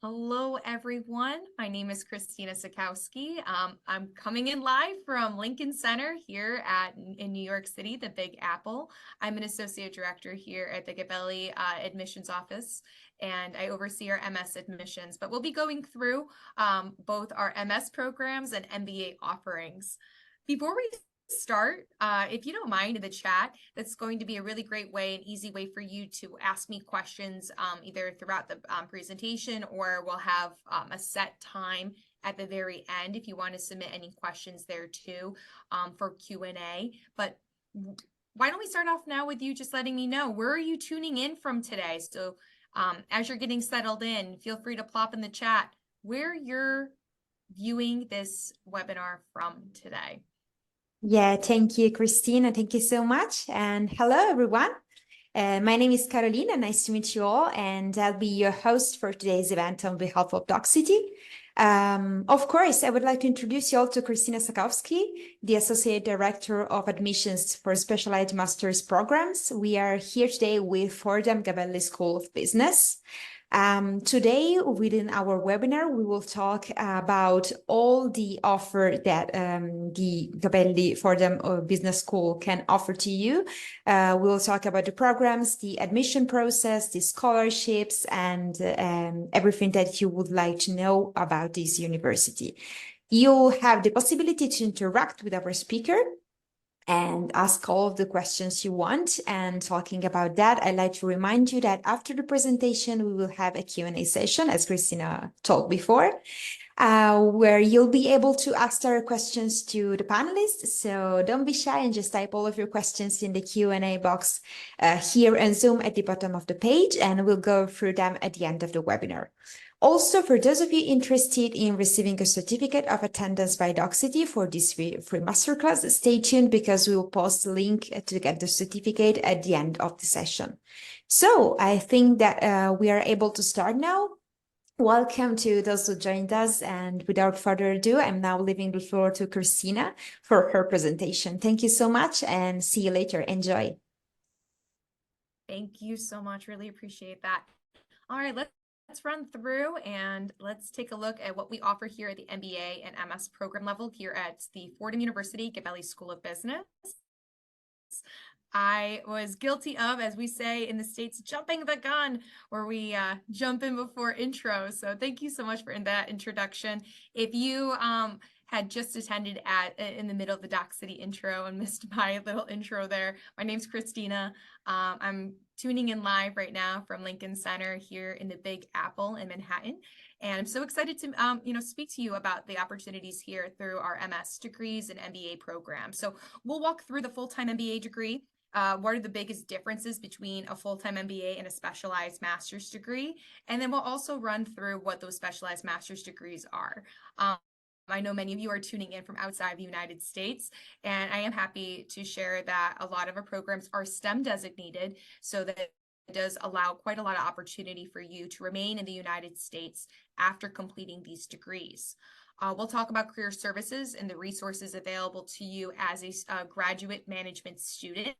Hello, everyone. My name is Christina Sikowski. I'm coming in live from Lincoln Center here in New York City, the Big Apple. I'm an associate director here at the Gabelli admissions office, and I oversee our MS admissions. But we'll be going through both our MS programs and MBA offerings. Before we start, if you don't mind, in the chat, that's going to be a really great way, an easy way for you to ask me questions either throughout the presentation, or we'll have a set time at the very end if you want to submit any questions there too for Q&A. But why don't we start off now with you just letting me know, where are you tuning in from today? So as you're getting settled in, feel free to plop in the chat where you're viewing this webinar from today. Yeah, thank you, Christina. Thank you so much. And hello, everyone. My name is Carolina. Nice to meet you all. And I'll be your host for today's event on behalf of Docsity. Of course, I would like to introduce you all to Christina Sakowski, the Associate Director of Admissions for Specialized Master's Programs. We are here today with Fordham Gabelli School of Business. Today, within our webinar, we will talk about all the offer that the Gabelli Fordham Business School can offer to you. We will talk about the programs, the admission process, the scholarships, and everything that you would like to know about this university. You'll have the possibility to interact with our speaker and ask all of the questions you want. And talking about that, I'd like to remind you that after the presentation, we will have a Q&A session, as Christina told before, where you'll be able to ask our questions to the panelists. So don't be shy and just type all of your questions in the Q&A box here on Zoom at the bottom of the page, and we'll go through them at the end of the webinar. Also, for those of you interested in receiving a certificate of attendance by Docsity for this free masterclass, stay tuned because we will post the link to get the certificate at the end of the session. So I think that we are able to start now. Welcome to those who joined us. And without further ado, I'm now leaving the floor to Christina for her presentation. Thank you so much and see you later. Enjoy. Thank you so much. Really appreciate that. All right, let's run through and let's take a look at what we offer here at the MBA and MS program level here at the Fordham University Gabelli School of Business. I was guilty of, as we say in the States, jumping the gun, where we jump in before intro. So thank you so much for that introduction. If you had just attended in the middle of the Docsity intro and missed my little intro there, my name's Christina. I'm tuning in live right now from Lincoln Center here in the Big Apple in Manhattan. And I'm so excited to speak to you about the opportunities here through our MS degrees and MBA programs. So we'll walk through the full-time MBA degree. What are the biggest differences between a full-time MBA and a specialized master's degree? And then we'll also run through what those specialized master's degrees are. I know many of you are tuning in from outside the United States, and I am happy to share that a lot of our programs are STEM designated, so that it does allow quite a lot of opportunity for you to remain in the United States after completing these degrees. We'll talk about career services and the resources available to you as a graduate management student.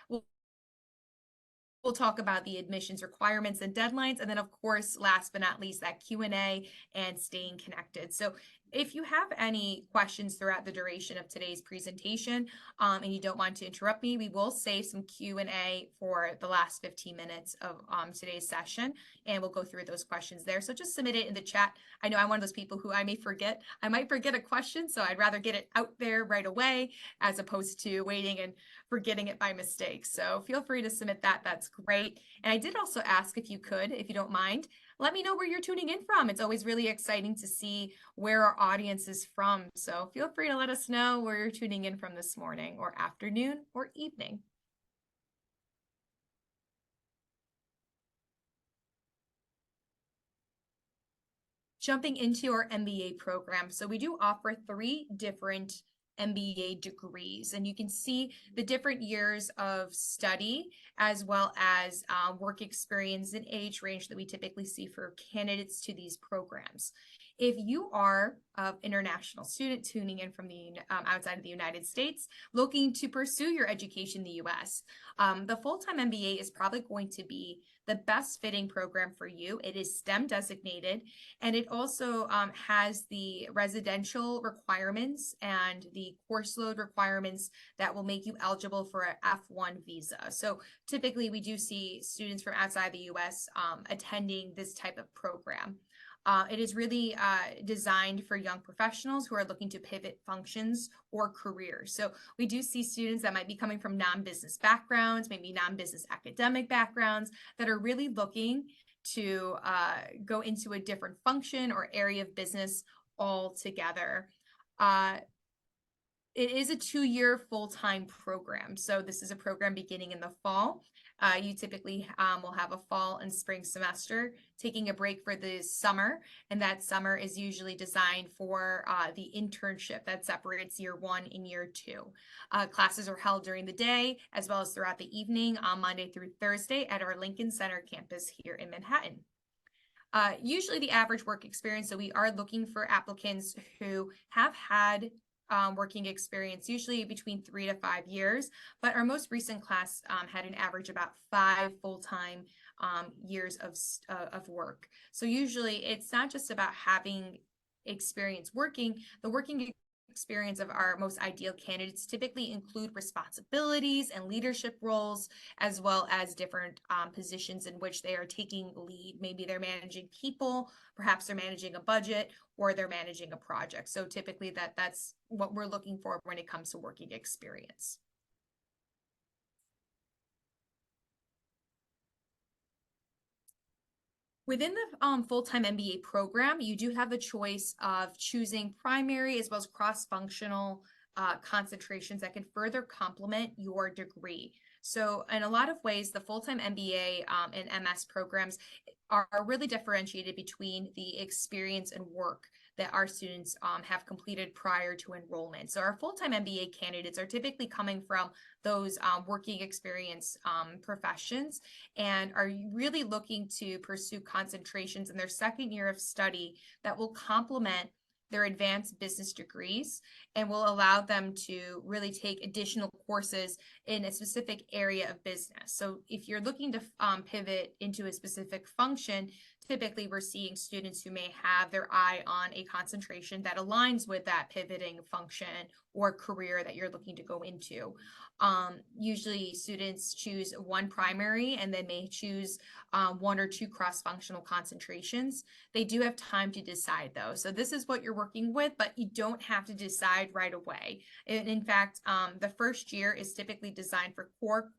We'll talk about the admissions requirements and deadlines, and then of course, last but not least, that Q&A and staying connected. So if you have any questions throughout the duration of today's presentation and you don't want to interrupt me, we will save some Q&A for the last 15 minutes of today's session, and we'll go through those questions there. So just submit it in the chat. I know I'm one of those people who I might forget a question, so I'd rather get it out there right away as opposed to waiting and forgetting it by mistake. So feel free to submit that. That's great. And I did also ask if you don't mind, let me know where you're tuning in from. It's always really exciting to see where our audience is from. So feel free to let us know where you're tuning in from this morning or afternoon or evening. Jumping into our MBA program. So we do offer 3 different MBA degrees, and you can see the different years of study as well as work experience and age range that we typically see for candidates to these programs. If you are an international student tuning in from the outside of the United States, looking to pursue your education in the US, the full-time MBA is probably going to be the best fitting program for you. It is STEM designated, and it also has the residential requirements and the course load requirements that will make you eligible for an F1 visa. So typically we do see students from outside the US attending this type of program. It is really designed for young professionals who are looking to pivot functions or careers. So we do see students that might be coming from non-business backgrounds, maybe non-business academic backgrounds, that are really looking to go into a different function or area of business altogether. It is a 2-year full-time program. So this is a program beginning in the fall. You typically will have a fall and spring semester, taking a break for the summer. And that summer is usually designed for the internship that separates year 1 and year 2. Classes are held during the day as well as throughout the evening on Monday through Thursday at our Lincoln Center campus here in Manhattan. Usually the average work experience, so we are looking for applicants who have had working experience, usually between 3 to 5 years, but our most recent class had an average about 5 full-time years of work. So usually it's not just about having experience working. The working experience of our most ideal candidates typically include responsibilities and leadership roles, as well as different positions in which they are taking lead. Maybe they're managing people, perhaps they're managing a budget, or they're managing a project. So typically that's what we're looking for when it comes to working experience. Within the full-time MBA program, you do have the choice of choosing primary as well as cross-functional concentrations that can further complement your degree. So in a lot of ways, the full-time MBA and MS programs are really differentiated between the experience and work that our students have completed prior to enrollment. So our full-time MBA candidates are typically coming from those working experience professions and are really looking to pursue concentrations in their second year of study that will complement their advanced business degrees and will allow them to really take additional courses in a specific area of business. So if you're looking to pivot into a specific function, typically we're seeing students who may have their eye on a concentration that aligns with that pivoting function or career that you're looking to go into. Usually students choose one primary and then may choose 1 or 2 cross-functional concentrations. They do have time to decide though. So this is what you're working with, but you don't have to decide right away. In fact, the first year is typically designed for core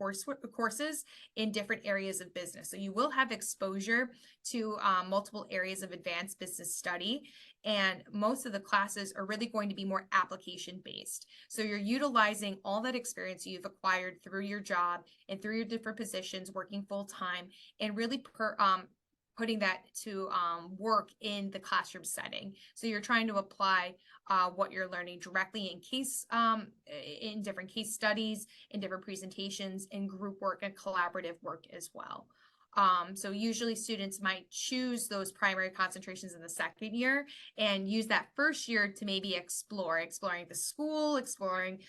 courses in different areas of business. So you will have exposure to multiple areas of advanced business study. And most of the classes are really going to be more application based. So you're utilizing all that experience you've acquired through your job and through your different positions working full time and really putting that to work in the classroom setting. So you're trying to apply what you're learning directly in different case studies, in different presentations, in group work and collaborative work as well. So usually students might choose those primary concentrations in the second year and use that first year to maybe exploring the school, exploring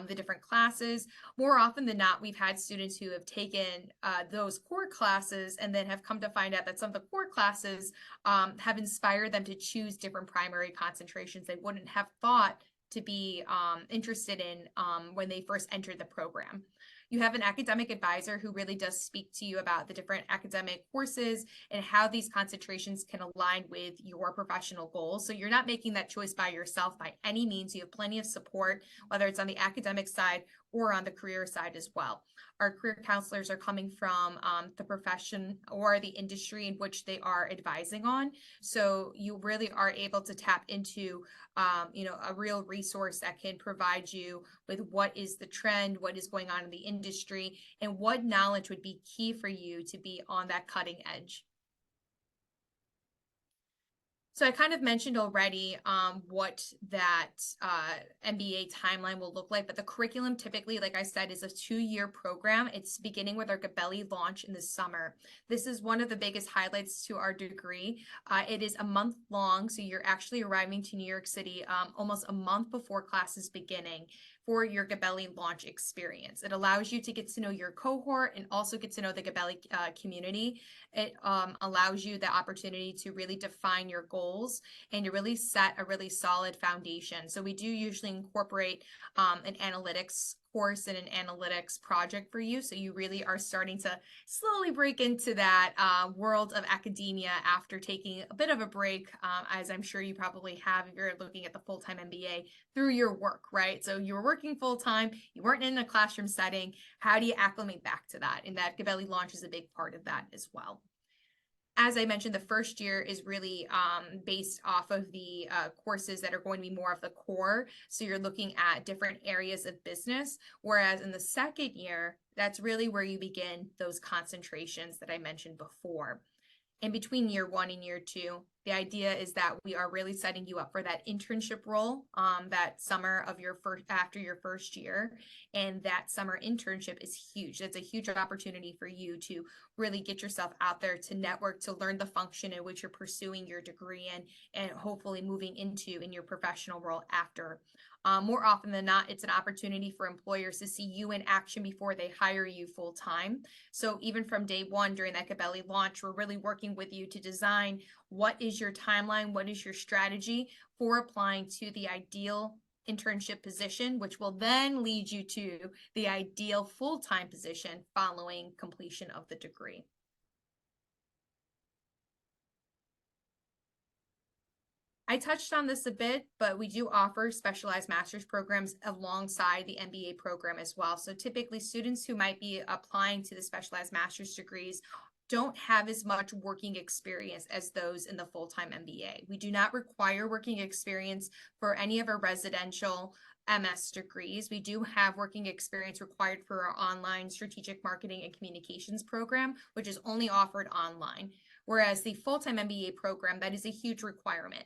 the different classes. More often than not, we've had students who have taken those core classes and then have come to find out that some of the core classes have inspired them to choose different primary concentrations they wouldn't have thought to be interested in when they first entered the program. You have an academic advisor who really does speak to you about the different academic courses and how these concentrations can align with your professional goals. So you're not making that choice by yourself by any means. You have plenty of support, whether it's on the academic side or on the career side as well. Our career counselors are coming from the profession or the industry in which they are advising on. So you really are able to tap into a real resource that can provide you with what is the trend, what is going on in the industry, and what knowledge would be key for you to be on that cutting edge. So I kind of mentioned already what that MBA timeline will look like, but the curriculum typically, like I said, is a 2-year program. It's beginning with our Gabelli launch in the summer. This is one of the biggest highlights to our degree. It is a month long, so you're actually arriving to New York City almost a month before class is beginning. for your Gabelli launch experience. It allows you to get to know your cohort and also get to know the Gabelli community. It allows you the opportunity to really define your goals and to really set a really solid foundation. So we do usually incorporate an analytics course and an analytics project for you. So you really are starting to slowly break into that world of academia after taking a bit of a break, as I'm sure you probably have if you're looking at the full-time MBA through your work, right? So you were working full-time, you weren't in a classroom setting. How do you acclimate back to that? And that Gabelli launch is a big part of that as well. As I mentioned, the first year is really based off of the courses that are going to be more of the core. So you're looking at different areas of business, whereas in the second year, that's really where you begin those concentrations that I mentioned before. In between year 1 and year 2, the idea is that we are really setting you up for that internship role that summer of after your first year. And that summer internship is huge. It's a huge opportunity for you to really get yourself out there, to network, to learn the function in which you're pursuing your degree and hopefully moving into in your professional role after. More often than not, it's an opportunity for employers to see you in action before they hire you full time. So even from day 1 during that Gabelli launch, we're really working with you to design what is your timeline, what is your strategy for applying to the ideal internship position, which will then lead you to the ideal full-time position following completion of the degree. I touched on this a bit, but we do offer specialized master's programs alongside the MBA program as well. So typically students who might be applying to the specialized master's degrees don't have as much working experience as those in the full-time MBA. We do not require working experience for any of our residential MS degrees. We do have working experience required for our online strategic marketing and communications program, which is only offered online. Whereas the full-time MBA program, that is a huge requirement.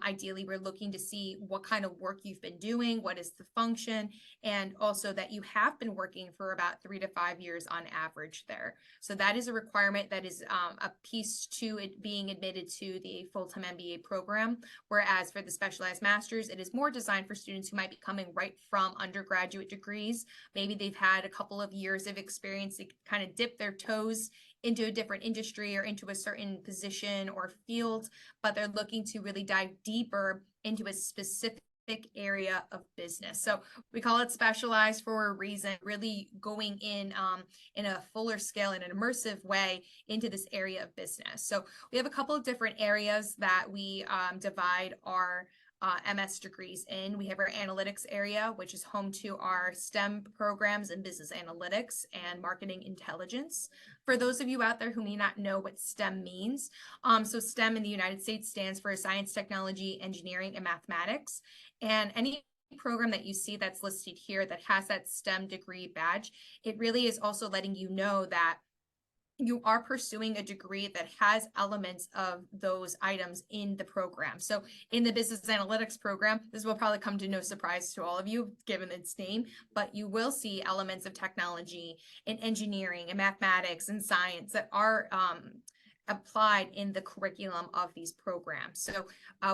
Ideally, we're looking to see what kind of work you've been doing, what is the function, and also that you have been working for about 3 to 5 years on average there. So that is a requirement that is a piece to it being admitted to the full-time MBA program. Whereas for the specialized master's, it is more designed for students who might be coming right from undergraduate degrees. Maybe they've had a couple of years of experience to kind of dip their toes into a different industry or into a certain position or field, but they're looking to really dive deeper into a specific area of business. So we call it specialized for a reason, really going in a fuller scale, in an immersive way into this area of business. So we have a couple of different areas that we divide our MS degrees in. We have our analytics area, which is home to our STEM programs in business analytics and marketing intelligence. For those of you out there who may not know what STEM means, so STEM in the United States stands for science, technology, engineering, and mathematics. And any program that you see that's listed here that has that STEM degree badge, it really is also letting you know that you are pursuing a degree that has elements of those items in the program. So in the business analytics program, this will probably come to no surprise to all of you given its name, but you will see elements of technology and engineering and mathematics and science that are applied in the curriculum of these programs. So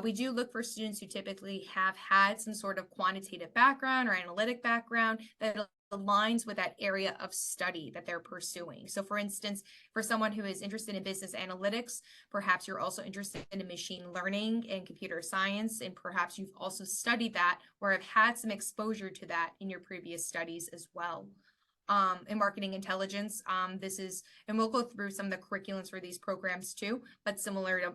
we do look for students who typically have had some sort of quantitative background or analytic background that aligns with that area of study that they're pursuing. So for instance, for someone who is interested in business analytics, perhaps you're also interested in machine learning and computer science, and perhaps you've also studied that or have had some exposure to that in your previous studies as well. In marketing intelligence, and we'll go through some of the curriculums for these programs too, but similar to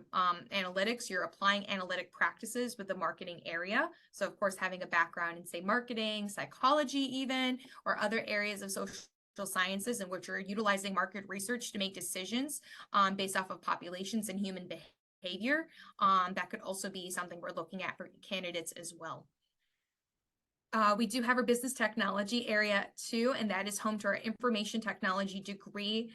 analytics, you're applying analytic practices with the marketing area. So of course, having a background in say marketing, psychology even, or other areas of social sciences in which you're utilizing market research to make decisions based off of populations and human behavior. That could also be something we're looking at for candidates as well. We do have our business technology area too, and that is home to our information technology degree.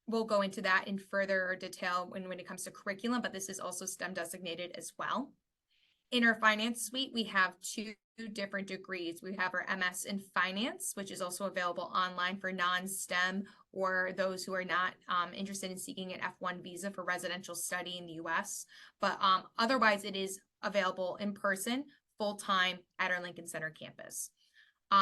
We'll go into that in further detail when it comes to curriculum, but this is also STEM designated as well. In our finance suite, we have 2 different degrees. We have our MS in finance, which is also available online for non-STEM or those who are not interested in seeking an F1 visa for residential study in the US. But otherwise, it is available in person full-time at our Lincoln Center campus.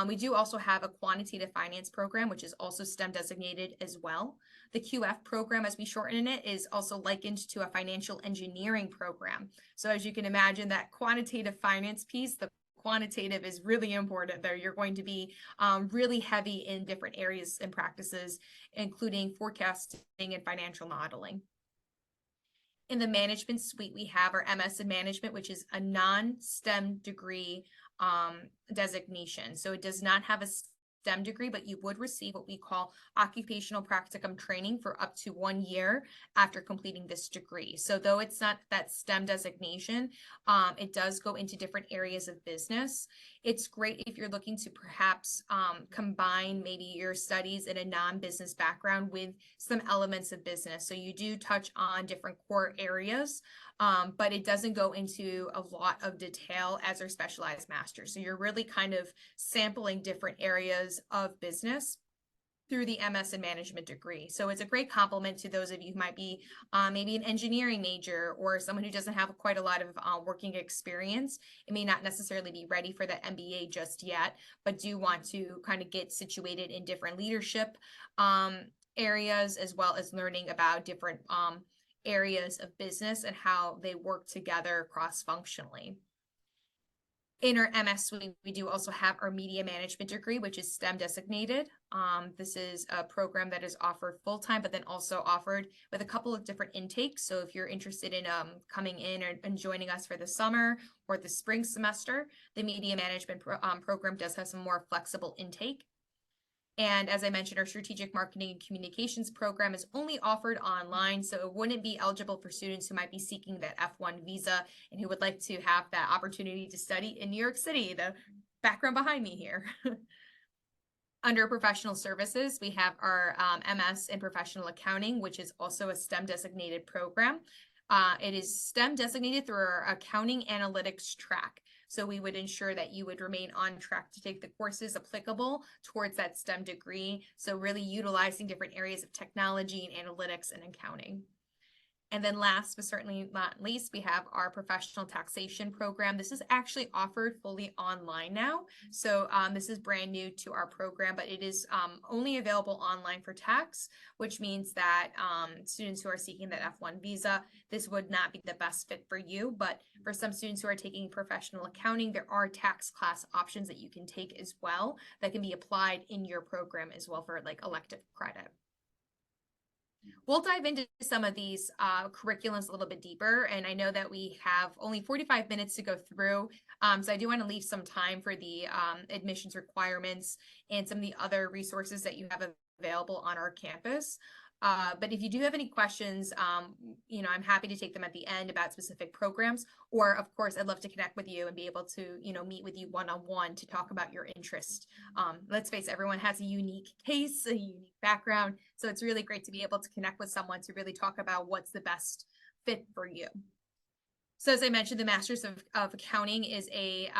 We do also have a quantitative finance program, which is also STEM designated as well. The QF program, as we shorten it, is also likened to a financial engineering program. So as you can imagine, that quantitative finance piece, the quantitative is really important there. You're going to be really heavy in different areas and practices, including forecasting and financial modeling. In the management suite, we have our MS in management, which is a non-STEM degree designation. So it does not have a STEM degree, but you would receive what we call occupational practicum training for up to 1 year after completing this degree. So though it's not that STEM designation, it does go into different areas of business. It's great if you're looking to perhaps combine maybe your studies in a non-business background with some elements of business. So you do touch on different core areas, but it doesn't go into a lot of detail as our specialized master. So you're really kind of sampling different areas of business through the MS in management degree. So it's a great complement to those of you who might be maybe an engineering major or someone who doesn't have quite a lot of working experience. It may not necessarily be ready for the MBA just yet, but do want to kind of get situated in different leadership areas, as well as learning about different areas of business and how they work together cross-functionally. In our MS suite, we do also have our media management degree, which is STEM designated. This is a program that is offered full-time, but then also offered with a couple of different intakes. So if you're interested in coming in and joining us for the summer or the spring semester, the media management program does have some more flexible intake. And as I mentioned, our strategic marketing and communications program is only offered online, so it wouldn't be eligible for students who might be seeking that F1 visa and who would like to have that opportunity to study in New York City, the background behind me here. Under professional services, we have our MS in professional accounting, which is also a STEM designated program. It is STEM designated through our accounting analytics track. So we would ensure that you would remain on track to take the courses applicable towards that STEM degree. So really utilizing different areas of technology and analytics and accounting. And then last but certainly not least, we have our professional taxation program. This is actually offered fully online now. So this is brand new to our program, but it is only available online for tax, which means that students who are seeking that F1 visa, this would not be the best fit for you. But for some students who are taking professional accounting, there are tax class options that you can take as well that can be applied in your program as well for like elective credit. We'll dive into some of these curriculums a little bit deeper, and I know that we have only 45 minutes to go through, so I do want to leave some time for the admissions requirements and some of the other resources that you have available on our campus. But if you do have any questions, I'm happy to take them at the end about specific programs, or of course, I'd love to connect with you and be able to, meet with you one-on-one to talk about your interest. Let's face it, everyone has a unique case, a unique background. So it's really great to be able to connect with someone to really talk about what's the best fit for you. So as I mentioned, the Master's of Accounting is a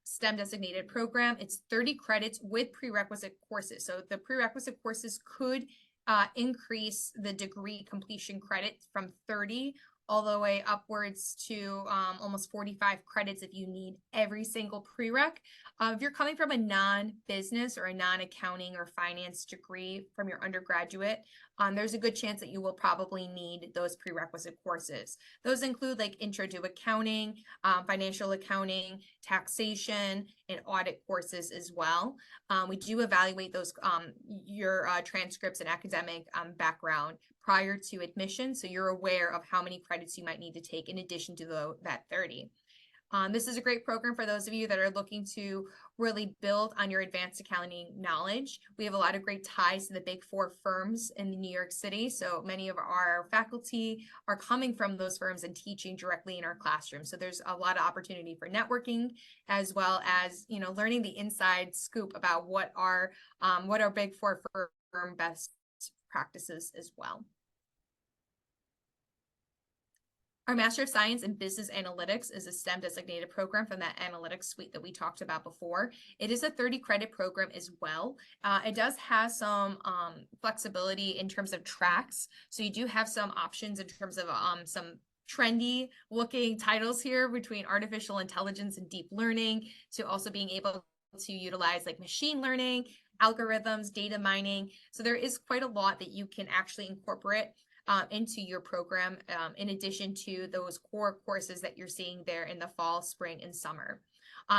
STEM designated program. It's 30 credits with prerequisite courses. So the prerequisite courses could increase the degree completion credit from 30 all the way upwards to almost 45 credits if you need every single prereq. If you're coming from a non-business or a non-accounting or finance degree from your undergraduate, there's a good chance that you will probably need those prerequisite courses. Those include like Intro to Accounting, Financial Accounting, Taxation, and Audit courses as well. We do evaluate those your transcripts and academic background prior to admission, so you're aware of how many credits you might need to take in addition to that 30. This is a great program for those of you that are looking to really build on your advanced accounting knowledge. We have a lot of great ties to the big 4 firms in New York City, so many of our faculty are coming from those firms and teaching directly in our classroom. So there's a lot of opportunity for networking, as well as learning the inside scoop about what our big 4 firm best practices as well. Our Master of Science in Business Analytics is a STEM designated program from that analytics suite that we talked about before. It is a 30 credit program as well. It does have some flexibility in terms of tracks. So you do have some options in terms of some trendy looking titles here, between artificial intelligence and deep learning, to also being able to utilize like machine learning, algorithms, data mining. So there is quite a lot that you can actually incorporate into your program, in addition to those core courses that you're seeing there in the fall, spring, and summer.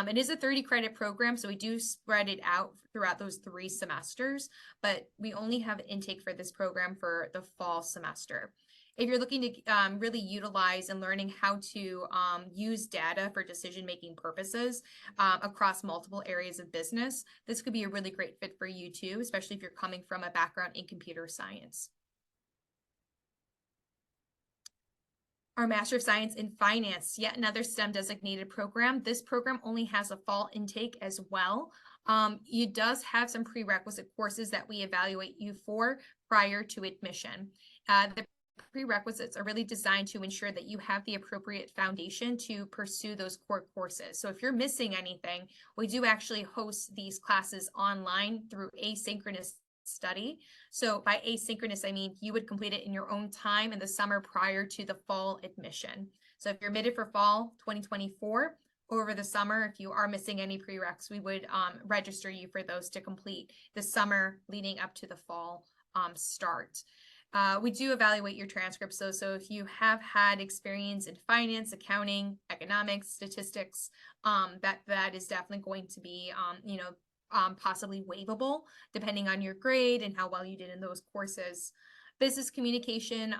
It is a 30 credit program, so we do spread it out throughout those 3 semesters, but we only have intake for this program for the fall semester. If you're looking to really utilize and learning how to use data for decision-making purposes across multiple areas of business, this could be a really great fit for you too, especially if you're coming from a background in computer science. Our Master of Science in Finance, yet another STEM designated program. This program only has a fall intake as well. It does have some prerequisite courses that we evaluate you for prior to admission. The prerequisites are really designed to ensure that you have the appropriate foundation to pursue those core courses. So if you're missing anything, we do actually host these classes online through asynchronous study. So by asynchronous, I mean you would complete it in your own time in the summer prior to the fall admission. So if you're admitted for fall 2024, over the summer, if you are missing any prereqs, we would register you for those to complete the summer leading up to the fall start. We do evaluate your transcripts though, so if you have had experience in finance, accounting, economics, statistics, that is definitely going to be, possibly waivable depending on your grade and how well you did in those courses. Business communication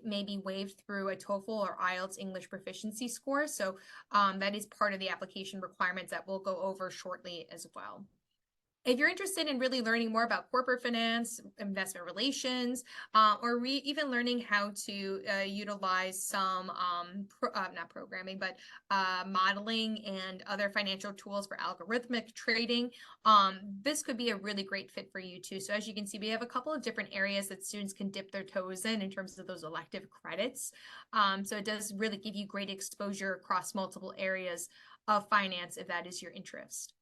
may be waived through a TOEFL or IELTS English proficiency score, so that is part of the application requirements that we'll go over shortly as well. If you're interested in really learning more about corporate finance, investment relations, or even learning how to utilize some, not programming, but modeling and other financial tools for algorithmic trading, this could be a really great fit for you too. So as you can see, we have a couple of different areas that students can dip their toes in terms of those elective credits. So it does really give you great exposure across multiple areas of finance if that is your interest.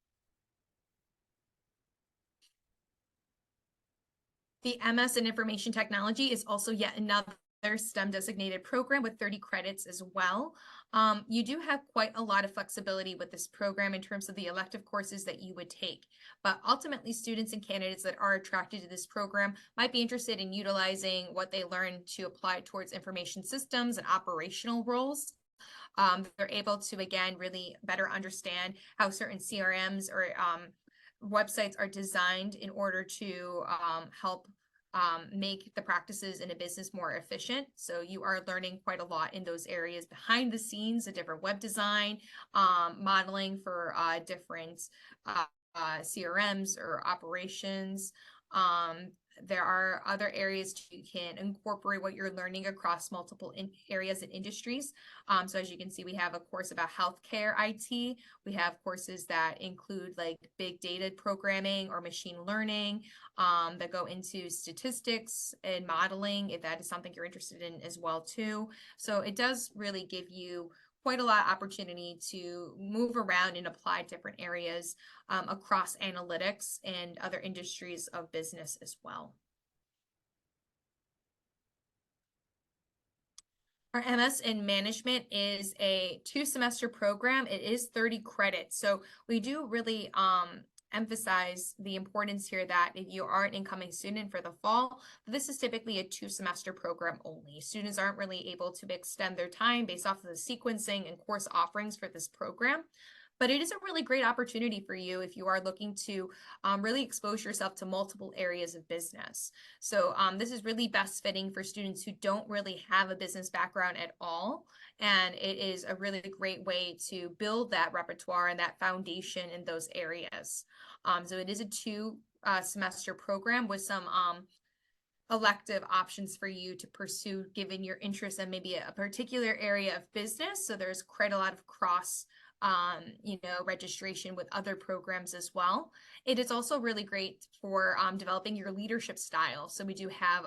The MS in Information Technology is also yet another STEM designated program with 30 credits as well. You do have quite a lot of flexibility with this program in terms of the elective courses that you would take, but ultimately students and candidates that are attracted to this program might be interested in utilizing what they learn to apply towards information systems and operational roles. They're able to, again, really better understand how certain CRMs or websites are designed in order to help make the practices in a business more efficient. So you are learning quite a lot in those areas behind the scenes, a different web design, modeling for different CRMs or operations. There are other areas you can incorporate what you're learning across multiple areas and industries. So as you can see, we have a course about healthcare IT. We have courses that include like big data programming or machine learning that go into statistics and modeling, if that is something you're interested in as well too. So it does really give you quite a lot of opportunity to move around and apply different areas across analytics and other industries of business as well. Our MS in Management is a 2-semester program. It is 30 credits. So we do really emphasize the importance here that if you are an incoming student for the fall, this is typically a 2-semester program only. Students aren't really able to extend their time based off of the sequencing and course offerings for this program. But it is a really great opportunity for you if you are looking to really expose yourself to multiple areas of business. So this is really best fitting for students who don't really have a business background at all. And it is a really great way to build that repertoire and that foundation in those areas. So it is a 2-semester program with some elective options for you to pursue given your interest in maybe a particular area of business. So there's quite a lot of cross registration with other programs as well. It is also really great for developing your leadership style. So we do have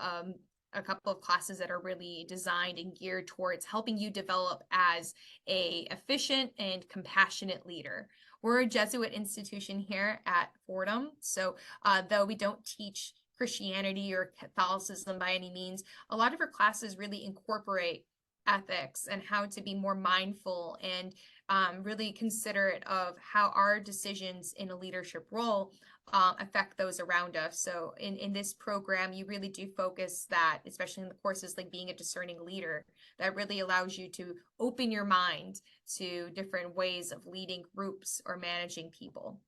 a couple of classes that are really designed and geared towards helping you develop as a efficient and compassionate leader. We're a Jesuit institution here at Fordham. So though we don't teach Christianity or Catholicism by any means, a lot of our classes really incorporate ethics and how to be more mindful and really considerate of how our decisions in a leadership role affect those around us. So in this program, you really do focus that, especially in the courses like being a discerning leader, that really allows you to open your mind to different ways of leading groups or managing people.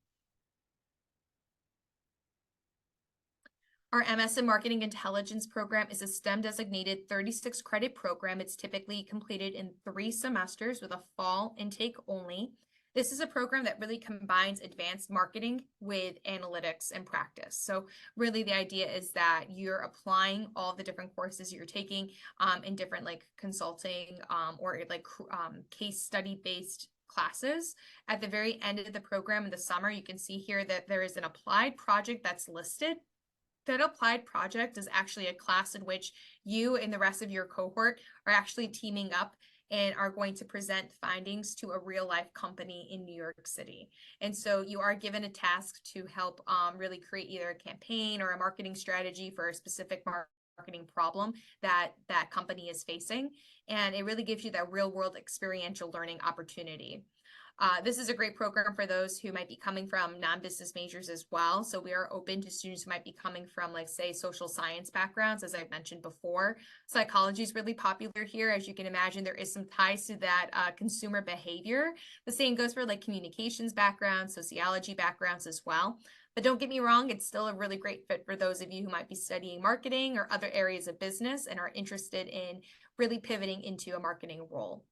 Our MS in Marketing Intelligence program is a STEM designated 36 credit program. It's typically completed in 3 semesters with a fall intake only. This is a program that really combines advanced marketing with analytics and practice. So really the idea is that you're applying all the different courses you're taking in different like consulting or like case study based classes. At the very end of the program in the summer, you can see here that there is an applied project that's listed. That applied project is actually a class in which you and the rest of your cohort are actually teaming up and are going to present findings to a real life company in New York City. And so you are given a task to help really create either a campaign or a marketing strategy for a specific marketing problem that that company is facing. And it really gives you that real world experiential learning opportunity. This is a great program for those who might be coming from non-business majors as well. So we are open to students who might be coming from, like, say, social science backgrounds, as I've mentioned before. Psychology is really popular here. As you can imagine, there is some ties to that consumer behavior. The same goes for like communications backgrounds, sociology backgrounds as well. But don't get me wrong, it's still a really great fit for those of you who might be studying marketing or other areas of business and are interested in really pivoting into a marketing role.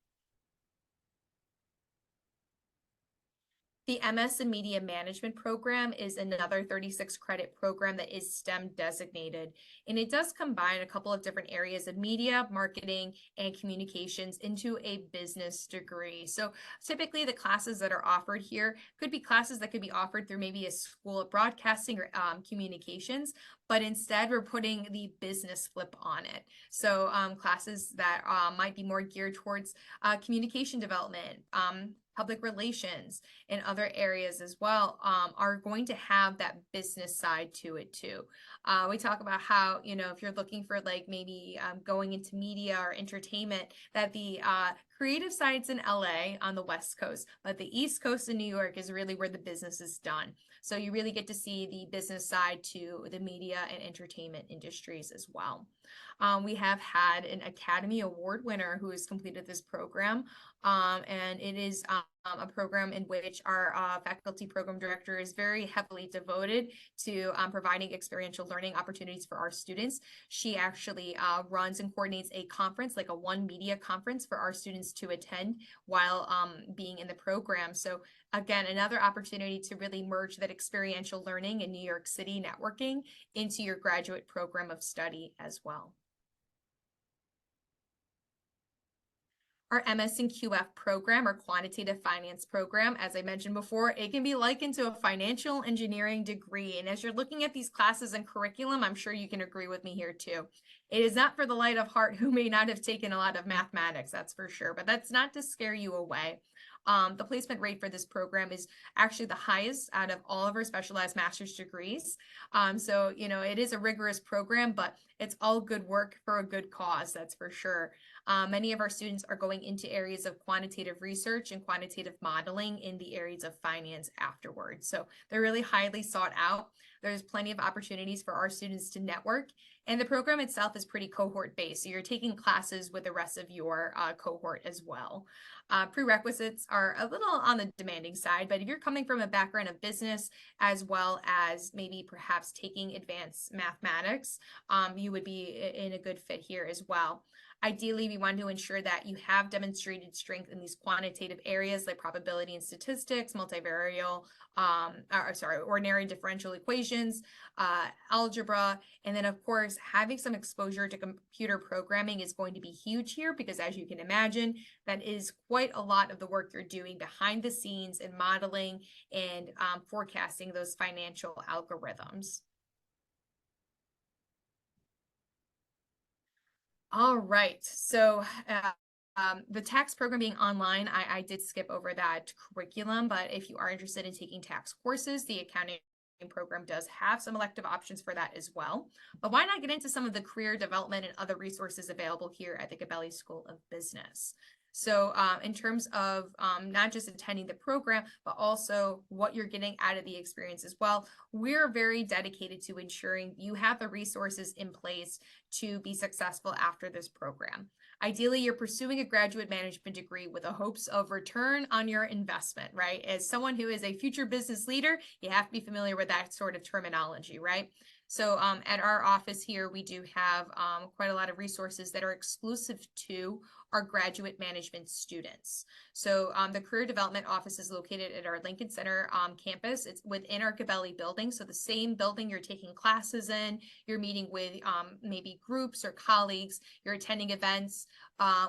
The MS in Media Management program is another 36 credit program that is STEM designated, and it does combine a couple of different areas of media, marketing, and communications into a business degree. So typically the classes that are offered here could be classes that could be offered through maybe a school of broadcasting or communications, but instead we're putting the business flip on it. So classes that might be more geared towards communication development, public relations, and other areas as well are going to have that business side to it too. We talk about how, you know, if you're looking for like maybe going into media or entertainment, that the creative side's in LA on the West Coast, but the East Coast in New York is really where the business is done. So you really get to see the business side to the media and entertainment industries as well. We have had an Academy Award winner who has completed this program, and it is a program in which our faculty program director is very heavily devoted to providing experiential learning opportunities for our students. She actually runs and coordinates a conference, like a One Media conference for our students to attend while being in the program. So again, another opportunity to really merge that experiential learning in New York City networking into your graduate program of study as well. Our MS and QF program, or quantitative finance program, as I mentioned before, it can be likened to a financial engineering degree. And as you're looking at these classes and curriculum, I'm sure you can agree with me here too. It is not for the light of heart who may not have taken a lot of mathematics, that's for sure, but that's not to scare you away. The placement rate for this program is actually the highest out of all of our specialized master's degrees. So, you know, it is a rigorous program, but it's all good work for a good cause, that's for sure. Many of our students are going into areas of quantitative research and quantitative modeling in the areas of finance afterwards. So they're really highly sought out. There's plenty of opportunities for our students to network, and the program itself is pretty cohort based. So you're taking classes with the rest of your cohort as well. Prerequisites are a little on the demanding side, but if you're coming from a background of business as well as maybe perhaps taking advanced mathematics, you would be in a good fit here as well. Ideally, we want to ensure that you have demonstrated strength in these quantitative areas like probability and statistics, multivariate, ordinary differential equations, algebra, and then of course, having some exposure to computer programming is going to be huge here because, as you can imagine, that is quite a lot of the work you're doing behind the scenes in modeling and forecasting those financial algorithms. All right, so the tax program being online, I did skip over that curriculum, but if you are interested in taking tax courses, the accounting program does have some elective options for that as well. But why not get into some of the career development and other resources available here at the Gabelli School of Business? So in terms of not just attending the program, but also what you're getting out of the experience as well, we're very dedicated to ensuring you have the resources in place to be successful after this program. Ideally, you're pursuing a graduate management degree with the hopes of return on your investment, right? As someone who is a future business leader, you have to be familiar with that sort of terminology, right? So at our office here, we do have quite a lot of resources that are exclusive to our graduate management students. So the Career Development Office is located at our Lincoln Center campus. It's within our Gabelli building. So the same building you're taking classes in, you're meeting with maybe groups or colleagues, you're attending events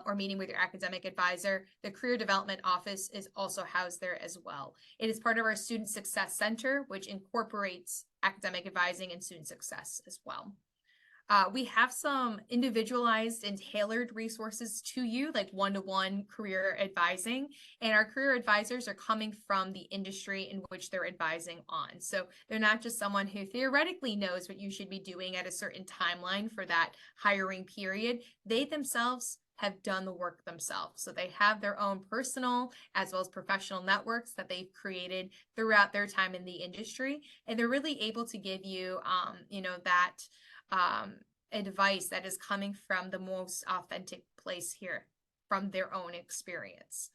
or meeting with your academic advisor. The Career Development Office is also housed there as well. It is part of our Student Success Center, which incorporates academic advising and student success as well. We have some individualized and tailored resources to you, like one-to-one career advising, and our career advisors are coming from the industry in which they're advising on. So they're not just someone who theoretically knows what you should be doing at a certain timeline for that hiring period. They themselves have done the work themselves. So they have their own personal as well as professional networks that they've created throughout their time in the industry. And they're really able to give you, that advice that is coming from the most authentic place here from their own experience.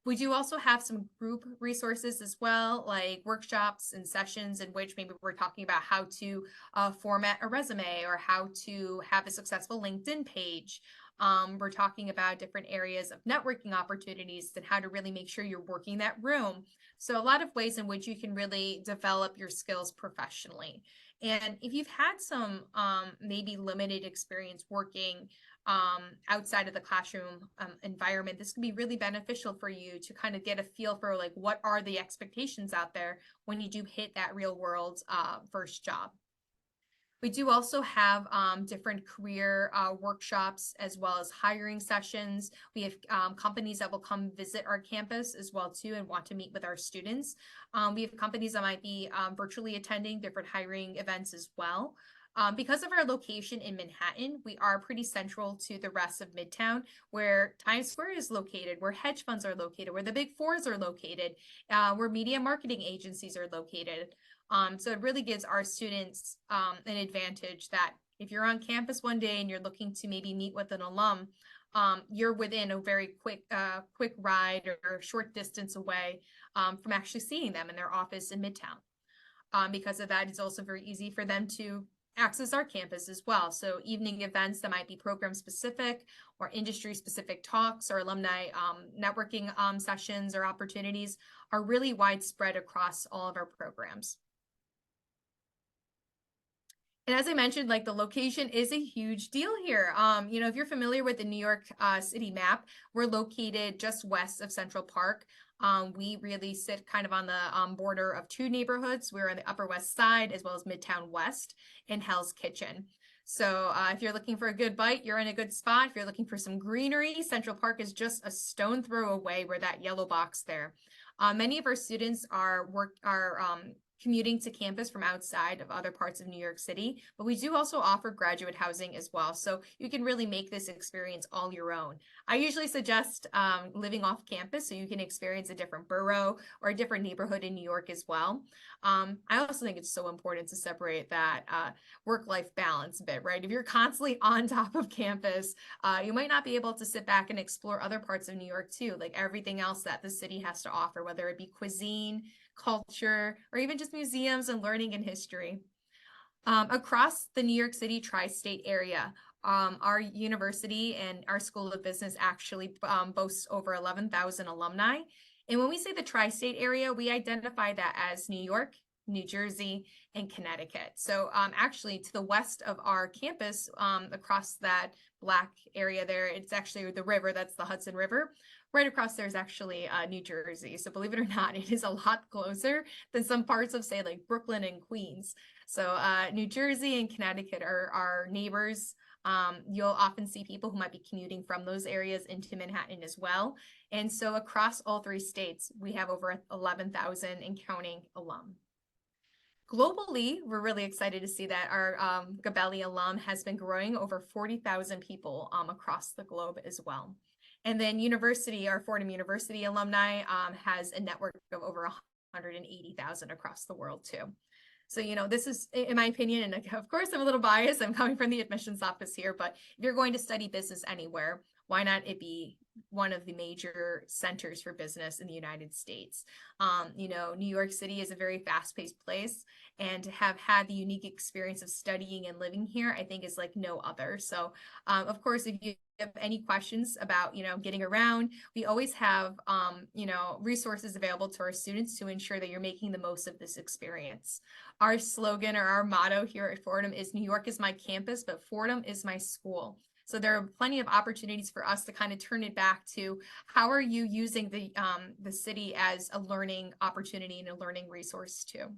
We do also have some group resources as well, like workshops and sessions in which maybe we're talking about how to format a resume or how to have a successful LinkedIn page. We're talking about different areas of networking opportunities and how to really make sure you're working that room. So a lot of ways in which you can really develop your skills professionally. And if you've had some maybe limited experience working outside of the classroom environment, this can be really beneficial for you to kind of get a feel for like what are the expectations out there when you do hit that real world first job. We do also have different career workshops as well as hiring sessions. We have companies that will come visit our campus as well too and want to meet with our students. We have companies that might be virtually attending different hiring events as well. Because of our location in Manhattan, we are pretty central to the rest of Midtown, where Times Square is located, where hedge funds are located, where the big fours are located, where media marketing agencies are located. So it really gives our students an advantage that if you're on campus one day and you're looking to maybe meet with an alum, you're within a very quick ride or short distance away from actually seeing them in their office in Midtown. Because of that, it's also very easy for them to access our campus as well. So evening events that might be program specific or industry specific talks or alumni networking sessions or opportunities are really widespread across all of our programs. And as I mentioned, like the location is a huge deal here. If you're familiar with the New York City map, we're located just west of Central Park. We really sit kind of on the border of two neighborhoods. We're on the Upper West Side as well as Midtown West and Hell's Kitchen. So if you're looking for a good bite, you're in a good spot. If you're looking for some greenery, Central Park is just a stone throw away. We're that yellow box there. Many of our students are commuting to campus from outside of other parts of New York City, but we do also offer graduate housing as well. So you can really make this experience all your own. I usually suggest living off campus so you can experience a different borough or a different neighborhood in New York as well. I also think it's so important to separate that work-life balance a bit, right? If you're constantly on top of campus, you might not be able to sit back and explore other parts of New York too, like everything else that the city has to offer, whether it be cuisine, culture, or even just museums and learning and history. Across the New York City tri-state area, our university and our School of Business actually boasts over 11,000 alumni. And when we say the tri-state area, we identify that as New York, New Jersey, and Connecticut. So actually to the west of our campus, across that black area there, it's actually the river, that's the Hudson River. Right across there is actually New Jersey. So believe it or not, it is a lot closer than some parts of, say, like Brooklyn and Queens. So New Jersey and Connecticut are our neighbors. You'll often see people who might be commuting from those areas into Manhattan as well. And so across all three states, we have over 11,000 and counting alum. Globally, we're really excited to see that our Gabelli alum has been growing over 40,000 people across the globe as well. And then university, our Fordham University alumni has a network of over 180,000 across the world too. So, you know, this is, in my opinion, and of course I'm a little biased, I'm coming from the admissions office here, but if you're going to study business anywhere, why not it be one of the major centers for business in the United States? You know, New York City is a very fast-paced place, and to have had the unique experience of studying and living here, I think is like no other. So, of course, if you have any questions about, you know, getting around, we always have, you know, resources available to our students to ensure that you're making the most of this experience. Our slogan or our motto here at Fordham is New York is my campus, but Fordham is my school. So there are plenty of opportunities for us to kind of turn it back to how are you using the city as a learning opportunity and a learning resource too.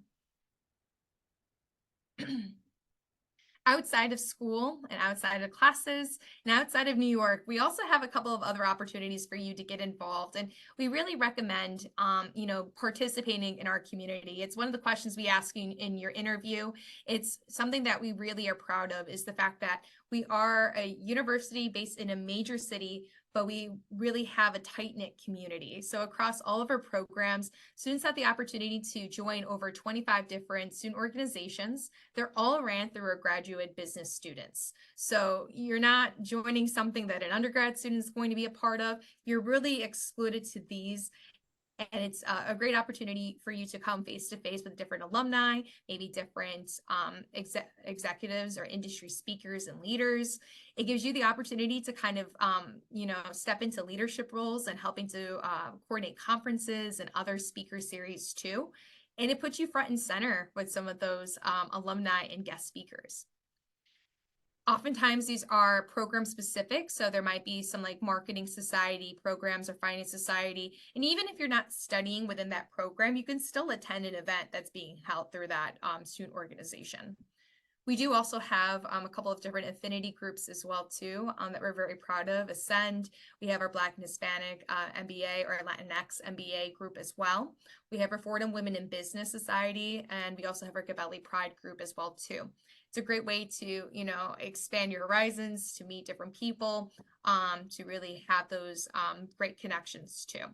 Outside of school and outside of classes and outside of New York, we also have a couple of other opportunities for you to get involved. And we really recommend, you know, participating in our community. It's one of the questions we ask you in your interview. It's something that we really are proud of, is the fact that we are a university based in a major city, but we really have a tight-knit community. So across all of our programs, students have the opportunity to join over 25 different student organizations. They're all ran through our graduate business students. So you're not joining something that an undergrad student is going to be a part of. You're really excluded to these. And it's a great opportunity for you to come face to face with different alumni, maybe different executives or industry speakers and leaders. It gives you the opportunity to kind of, you know, step into leadership roles and helping to coordinate conferences and other speaker series too. And it puts you front and center with some of those alumni and guest speakers. Oftentimes these are program specific, so there might be some like marketing society programs or finance society, and even if you're not studying within that program, you can still attend an event that's being held through that student organization. We do also have a couple of different affinity groups as well too that we're very proud of. Ascend, we have our Black and Hispanic MBA or Latinx MBA group as well. We have our Fordham Women in Business Society, and we also have our Gabelli Pride group as well too. It's a great way to, you know, expand your horizons, to meet different people, to really have those great connections too.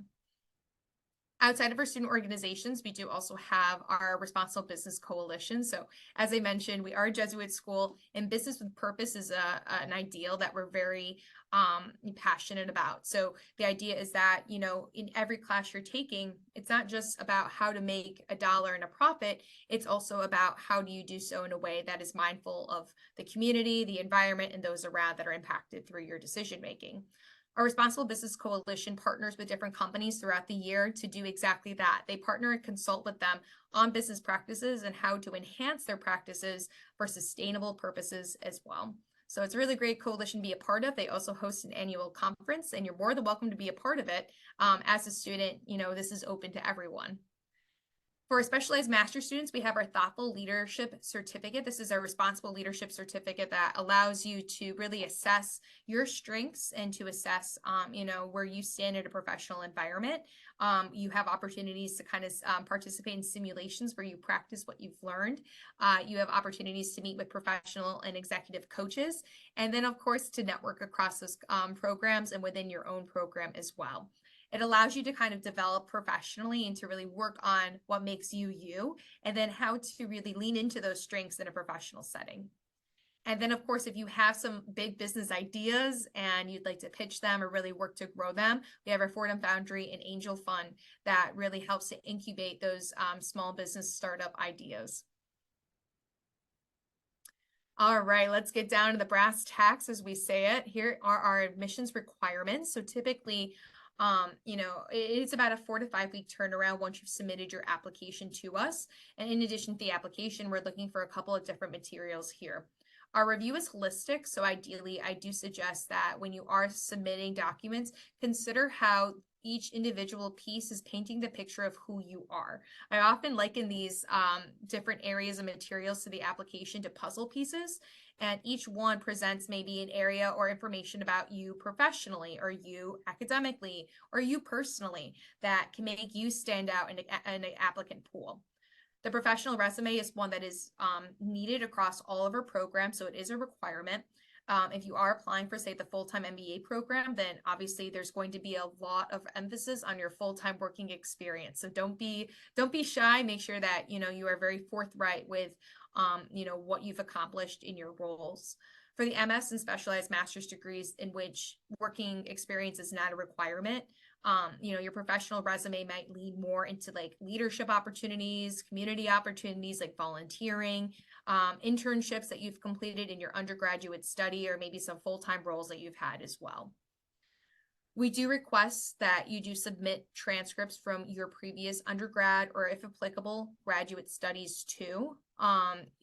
Outside of our student organizations, we do also have our Responsible Business Coalition. So as I mentioned, we are a Jesuit school, and business with purpose is an ideal that we're very passionate about. So the idea is that, you know, in every class you're taking, it's not just about how to make a dollar and a profit. It's also about how do you do so in a way that is mindful of the community, the environment, and those around that are impacted through your decision making. Our Responsible Business Coalition partners with different companies throughout the year to do exactly that. They partner and consult with them on business practices and how to enhance their practices for sustainable purposes as well. So it's a really great coalition to be a part of. They also host an annual conference, and you're more than welcome to be a part of it. As a student, you know, this is open to everyone. For our specialized master students, we have our Thoughtful Leadership Certificate. This is our responsible leadership certificate that allows you to really assess your strengths and to assess, you know, where you stand in a professional environment. You have opportunities to kind of participate in simulations where you practice what you've learned. You have opportunities to meet with professional and executive coaches, and then, of course, to network across those programs and within your own program as well. It allows you to kind of develop professionally and to really work on what makes you you, and then how to really lean into those strengths in a professional setting. And then, of course, if you have some big business ideas and you'd like to pitch them or really work to grow them, we have our Fordham Foundry and Angel Fund that really helps to incubate those small business startup ideas. All right, let's get down to the brass tacks, as we say it. Here are our admissions requirements. So typically, you know, it's about a 4 to 5 week turnaround once you've submitted your application to us. And in addition to the application, we're looking for a couple of different materials here. Our review is holistic, so ideally, I do suggest that when you are submitting documents, consider how each individual piece is painting the picture of who you are. I often liken these different areas of materials to the application to puzzle pieces, and each one presents maybe an area or information about you professionally, or you academically, or you personally that can make you stand out in an applicant pool. The professional resume is one that is needed across all of our programs, so it is a requirement. If you are applying for, say, the full-time MBA program, then obviously there's going to be a lot of emphasis on your full-time working experience. So don't be shy. Make sure that you are very forthright with what you've accomplished in your roles. For the MS and specialized master's degrees in which working experience is not a requirement, your professional resume might lean more into like leadership opportunities, community opportunities like volunteering, internships that you've completed in your undergraduate study, or maybe some full-time roles that you've had as well. We do request that you do submit transcripts from your previous undergrad or, if applicable, graduate studies too.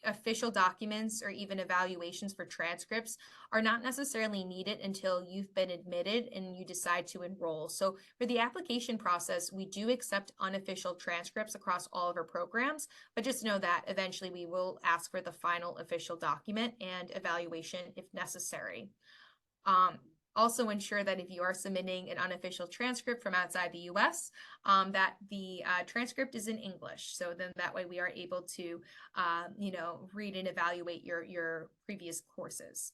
Official documents or even evaluations for transcripts are not necessarily needed until you've been admitted and you decide to enroll. So for the application process, we do accept unofficial transcripts across all of our programs, but just know that eventually we will ask for the final official document and evaluation if necessary. Also ensure that if you are submitting an unofficial transcript from outside the US, that the transcript is in English. So then that way we are able to, read and evaluate your previous courses.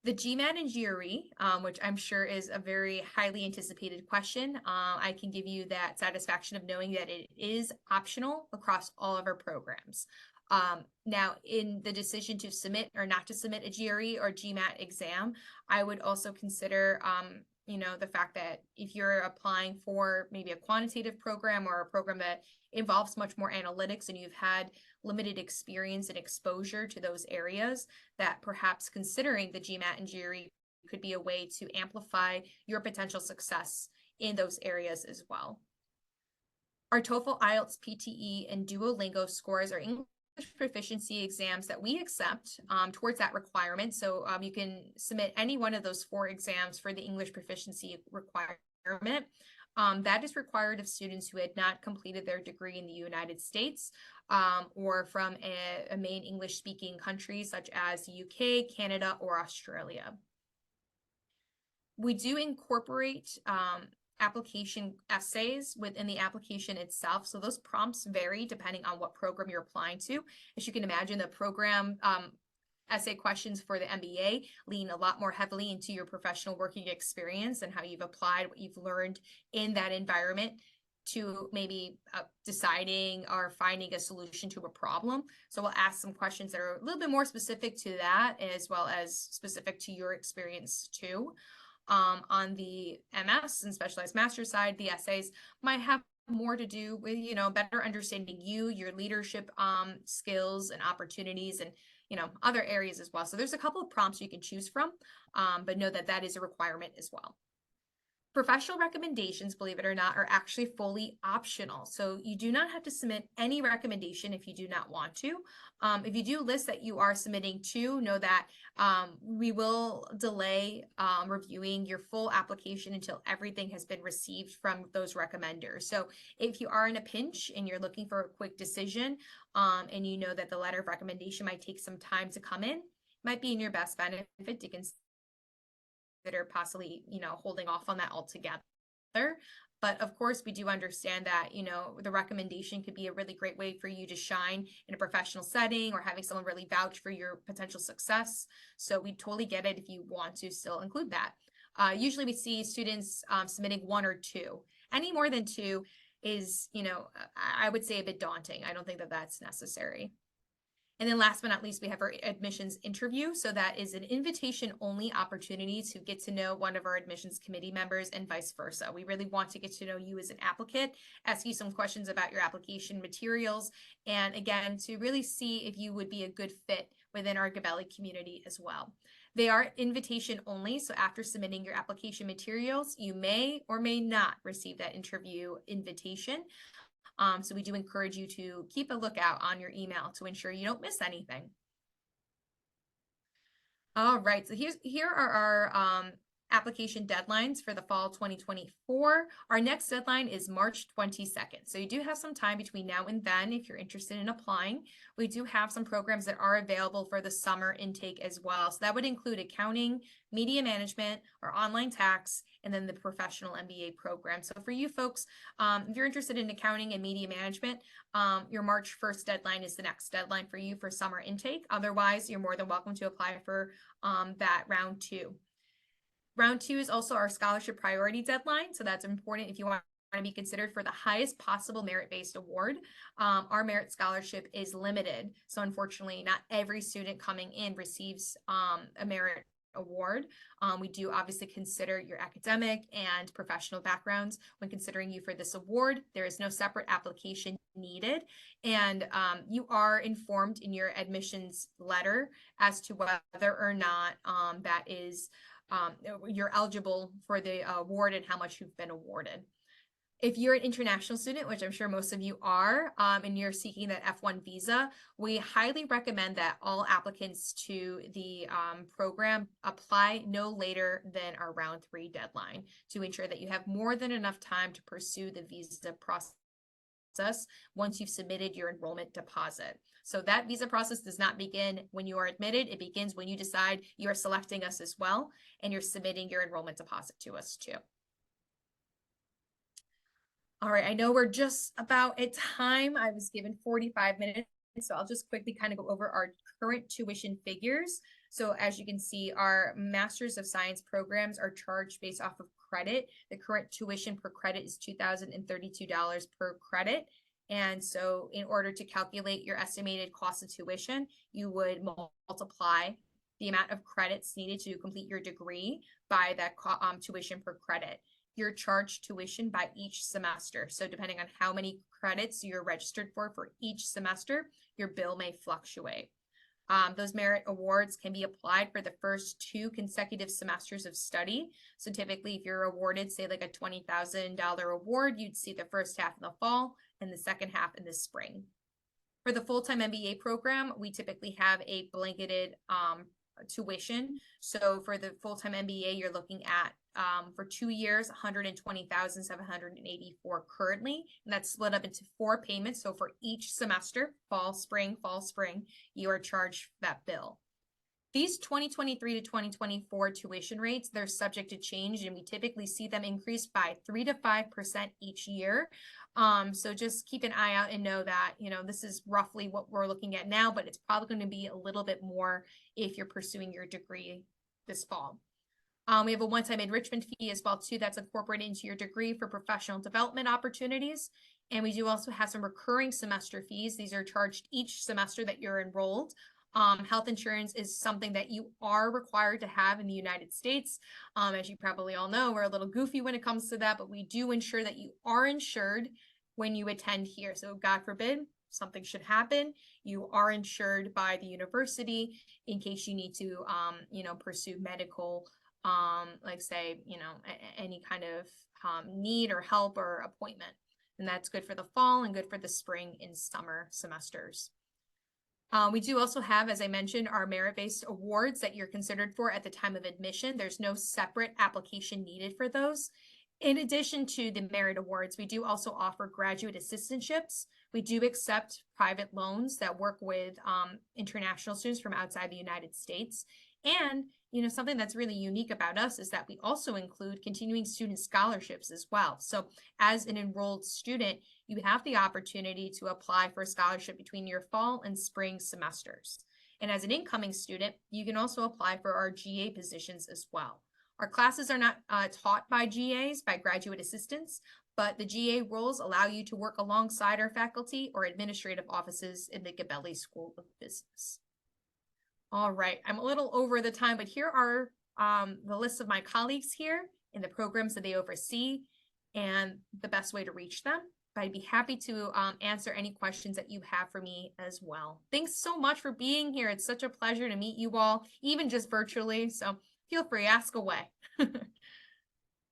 The GMAT and GRE, which I'm sure is a very highly anticipated question, I can give you that satisfaction of knowing that it is optional across all of our programs. Now, in the decision to submit or not to submit a GRE or GMAT exam, I would also consider, the fact that if you're applying for maybe a quantitative program or a program that involves much more analytics and you've had limited experience and exposure to those areas, that perhaps considering the GMAT and GRE could be a way to amplify your potential success in those areas as well. Our TOEFL, IELTS, PTE, and Duolingo scores are English proficiency exams that we accept towards that requirement. So you can submit any one of those 4 exams for the English proficiency requirement. That is required of students who had not completed their degree in the United States or from a main English-speaking country such as the UK, Canada, or Australia. We do incorporate application essays within the application itself. So those prompts vary depending on what program you're applying to. As you can imagine, the program essay questions for the MBA lean a lot more heavily into your professional working experience and how you've applied what you've learned in that environment to maybe deciding or finding a solution to a problem. So we'll ask some questions that are a little bit more specific to that, as well as specific to your experience too. On the MS and specialized master's side, the essays might have more to do with, better understanding you, your leadership skills and opportunities, and, other areas as well. So there's a couple of prompts you can choose from, but know that that is a requirement as well. Professional recommendations, believe it or not, are actually fully optional. So you do not have to submit any recommendation if you do not want to. If you do list that you are submitting to, know that we will delay reviewing your full application until everything has been received from those recommenders. So if you are in a pinch and you're looking for a quick decision and you know that the letter of recommendation might take some time to come in, it might be in your best benefit to consider possibly, holding off on that altogether. But of course, we do understand that, the recommendation could be a really great way for you to shine in a professional setting or having someone really vouch for your potential success. So we totally get it if you want to still include that. Usually we see students submitting 1 or 2. Any more than 2 is, I would say a bit daunting. I don't think that that's necessary. And then last but not least, we have our admissions interview. So that is an invitation-only opportunity to get to know one of our admissions committee members and vice versa. We really want to get to know you as an applicant, ask you some questions about your application materials, and again, to really see if you would be a good fit within our Gabelli community as well. They are invitation only, so after submitting your application materials, you may or may not receive that interview invitation. So we do encourage you to keep a lookout on your email to ensure you don't miss anything. All right, so here are our application deadlines for the fall 2024. Our next deadline is March 22nd. So you do have some time between now and then if you're interested in applying. We do have some programs that are available for the summer intake as well. So that would include accounting, media management, or online tax, and then the professional MBA program. So for you folks, if you're interested in accounting and media management, your March 1st deadline is the next deadline for you for summer intake. Otherwise, you're more than welcome to apply for that round 2. Round 2 is also our scholarship priority deadline. So that's important if you want to be considered for the highest possible merit-based award. Our merit scholarship is limited. So unfortunately, not every student coming in receives a merit award. We do obviously consider your academic and professional backgrounds when considering you for this award. There is no separate application needed, and you are informed in your admissions letter as to whether or not that is you're eligible for the award and how much you've been awarded. If you're an international student, which I'm sure most of you are, and you're seeking that F1 visa, we highly recommend that all applicants to the program apply no later than our round 3 deadline to ensure that you have more than enough time to pursue the visa process once you've submitted your enrollment deposit. So that visa process does not begin when you are admitted. It begins when you decide you are selecting us as well, and you're submitting your enrollment deposit to us too. All right, I know we're just about at time. I was given 45 minutes, so I'll just quickly kind of go over our current tuition figures. So as you can see, our Masters of Science programs are charged based off of credit. The current tuition per credit is $2,032 per credit. And so in order to calculate your estimated cost of tuition, you would multiply the amount of credits needed to complete your degree by that tuition per credit. You're charged tuition by each semester. So depending on how many credits you're registered for each semester, your bill may fluctuate. Those merit awards can be applied for the first 2 consecutive semesters of study. So typically if you're awarded, say like a $20,000 award, you'd see the first half in the fall and the second half in the spring. For the full-time MBA program, we typically have a blanketed tuition. So for the full-time MBA, you're looking at for 2 years, $120,784 currently, and that's split up into 4 payments. So for each semester, fall, spring, you are charged that bill. These 2023 to 2024 tuition rates, they're subject to change, and we typically see them increase by 3 to 5% each year. So just keep an eye out and know that, this is roughly what we're looking at now, but it's probably going to be a little bit more if you're pursuing your degree this fall. We have a one-time enrichment fee as well, too, that's incorporated into your degree for professional development opportunities. And we do also have some recurring semester fees. These are charged each semester that you're enrolled. Health insurance is something that you are required to have in the United States. As you probably all know, we're a little goofy when it comes to that, but we do ensure that you are insured when you attend here. So God forbid something should happen, you are insured by the university in case you need to, pursue medical, like say, any kind of need or help or appointment. And that's good for the fall and good for the spring and summer semesters. We do also have, as I mentioned, our merit-based awards that you're considered for at the time of admission. There's no separate application needed for those. In addition to the merit awards, we do also offer graduate assistantships. We do accept private loans that work with international students from outside the United States. And, something that's really unique about us is that we also include continuing student scholarships as well. So as an enrolled student, you have the opportunity to apply for a scholarship between your fall and spring semesters. And as an incoming student, you can also apply for our GA positions as well. Our classes are not taught by GAs, by graduate assistants, but the GA roles allow you to work alongside our faculty or administrative offices in the Gabelli School of Business. All right, I'm a little over the time, but here are the list of my colleagues here in the programs that they oversee and the best way to reach them. But I'd be happy to answer any questions that you have for me as well. Thanks so much for being here. It's such a pleasure to meet you all, even just virtually. So feel free, ask away.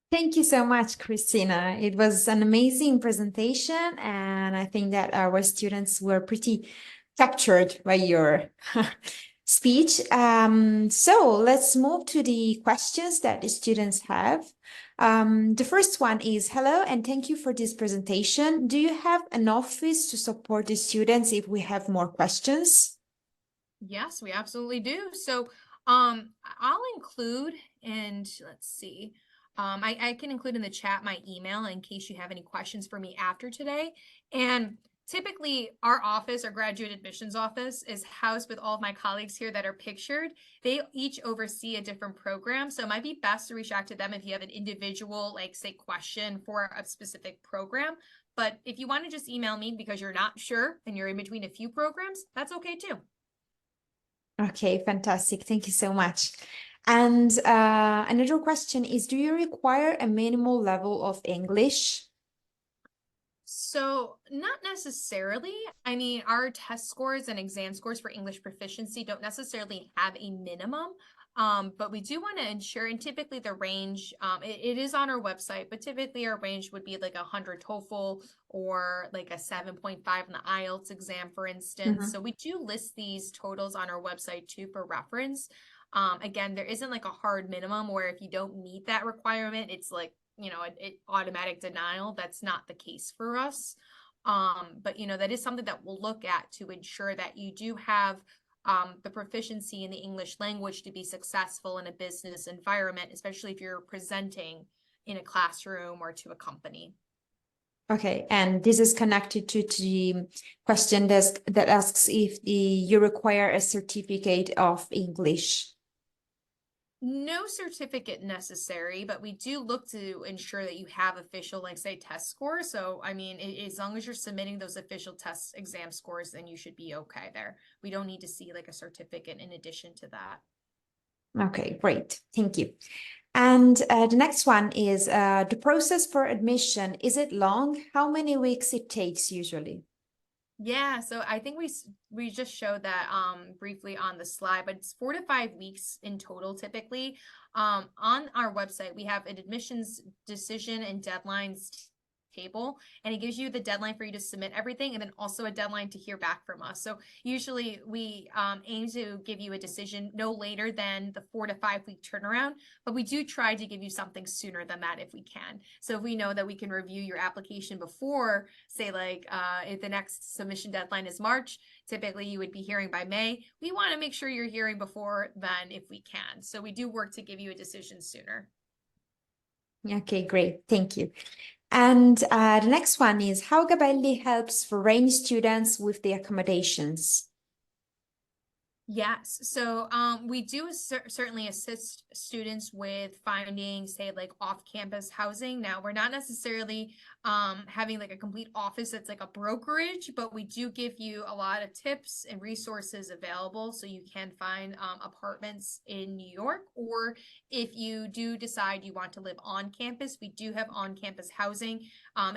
Thank you so much, Christina. It was an amazing presentation, and I think that our students were pretty captured by your speech. So let's move to the questions that the students have. The first one is, hello, and thank you for this presentation. Do you have an office to support the students if we have more questions? Yes, we absolutely do. So, I'll include, and let's see, I can include in the chat my email in case you have any questions for me after today. And typically, our office, our graduate admissions office, is housed with all of my colleagues here that are pictured. They each oversee a different program, so it might be best to reach out to them if you have an individual, like, say, question for a specific program. But if you want to just email me because you're not sure and you're in between a few programs, that's okay too. Okay, fantastic. Thank you so much. And another question is, do you require a minimal level of English? So, not necessarily. I mean, our test scores and exam scores for English proficiency don't necessarily have a minimum, but we do want to ensure, and typically the range, it is on our website, but typically our range would be like 100 TOEFL or like a 7.5 in the IELTS exam, for instance. So we do list these totals on our website too for reference. Again, there isn't like a hard minimum where if you don't meet that requirement, it's like automatic denial. That's not the case for us. But that is something that we'll look at to ensure that you do have the proficiency in the English language to be successful in a business environment, especially if you're presenting in a classroom or to a company. Okay, and this is connected to the question that asks if you require a certificate of English. No certificate necessary, but we do look to ensure that you have official, like say, test scores. So, I mean, as long as you're submitting those official test exam scores, then you should be okay there. We don't need to see like a certificate in addition to that. Okay, great. Thank you. And the next one is the process for admission. Is it long? How many weeks it takes usually? Yeah, so I think we just showed that briefly on the slide, but it's 4 to 5 weeks in total typically. On our website, we have an admissions decision and deadlines table, and it gives you the deadline for you to submit everything and then also a deadline to hear back from us. So usually we aim to give you a decision no later than the 4 to 5 week turnaround, but we do try to give you something sooner than that if we can. So if we know that we can review your application before, say like if the next submission deadline is March, typically you would be hearing by May. We want to make sure you're hearing before then if we can. So we do work to give you a decision sooner. Okay, great. Thank you. And the next one is how Gabelli helps foreign students with the accommodations. Yes, so we do certainly assist students with finding, say, like off-campus housing. Now, we're not necessarily having like a complete office that's like a brokerage, but we do give you a lot of tips and resources available so you can find apartments in New York. Or if you do decide you want to live on campus, we do have on-campus housing.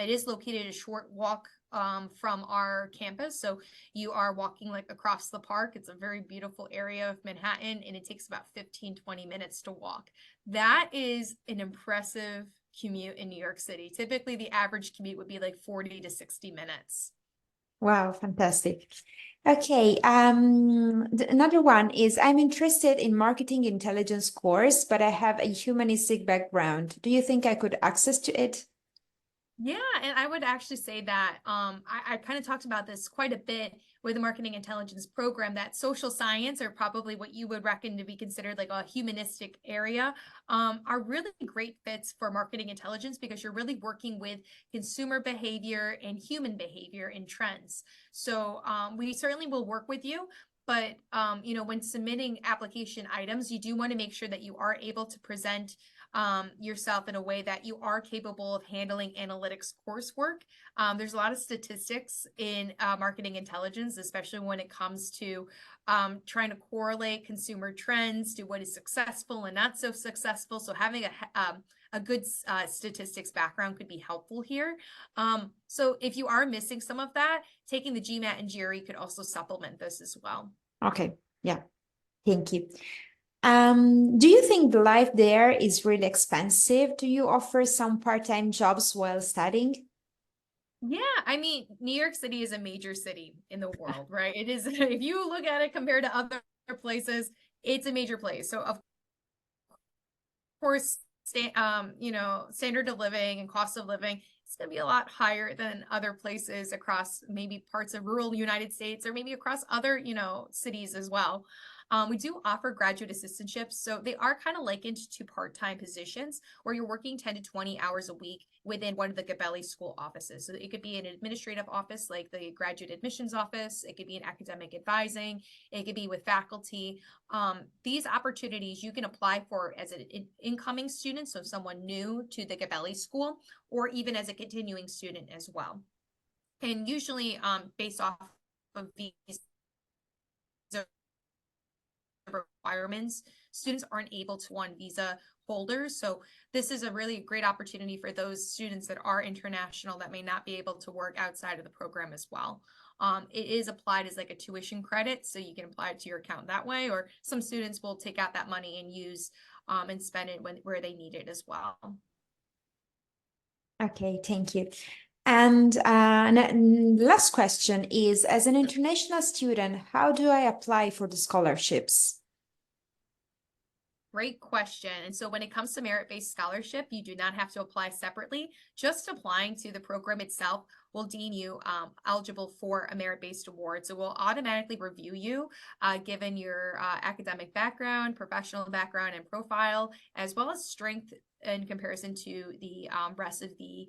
It is located a short walk from our campus. So you are walking like across the park. It's a very beautiful area of Manhattan, and it takes about 15-20 minutes to walk. That is an impressive commute in New York City. Typically, the average commute would be like 40 to 60 minutes. Wow, fantastic. Okay, another one is I'm interested in marketing intelligence course, but I have a humanistic background. Do you think I could access to it? Yeah, and I would actually say that I kind of talked about this quite a bit with the marketing intelligence program, that social science, or probably what you would reckon to be considered like a humanistic area, are really great fits for marketing intelligence because you're really working with consumer behavior and human behavior and trends. So we certainly will work with you. But when submitting application items, you do want to make sure that you are able to present yourself in a way that you are capable of handling analytics coursework. There's a lot of statistics in marketing intelligence, especially when it comes to trying to correlate consumer trends to what is successful and not so successful. So having a good statistics background could be helpful here. So if you are missing some of that, taking the GMAT and GRE could also supplement this as well. Okay, yeah, thank you. Do you think the life there is really expensive? Do you offer some part-time jobs while studying? Yeah, I mean, New York City is a major city in the world, right? It is, if you look at it compared to other places, it's a major place. So of course, standard of living and cost of living, it's going to be a lot higher than other places across maybe parts of rural United States or maybe across other, cities as well. We do offer graduate assistantships. So they are kind of likened to part-time positions where you're working 10 to 20 hours a week within one of the Gabelli school offices. So it could be an administrative office like the graduate admissions office. It could be in academic advising. It could be with faculty. These opportunities you can apply for as an incoming student, so someone new to the Gabelli school, or even as a continuing student as well. And usually based off of these requirements, students aren't able to visa holders. So this is a really great opportunity for those students that are international that may not be able to work outside of the program as well. It is applied as like a tuition credit, so you can apply it to your account that way, or some students will take out that money and use and spend it where they need it as well. Okay, thank you. And last question is, as an international student, how do I apply for the scholarships? Great question. And so when it comes to merit-based scholarship, you do not have to apply separately. Just applying to the program itself will deem you eligible for a merit-based award. So we'll automatically review you given your academic background, professional background, and profile, as well as strength in comparison to the rest of the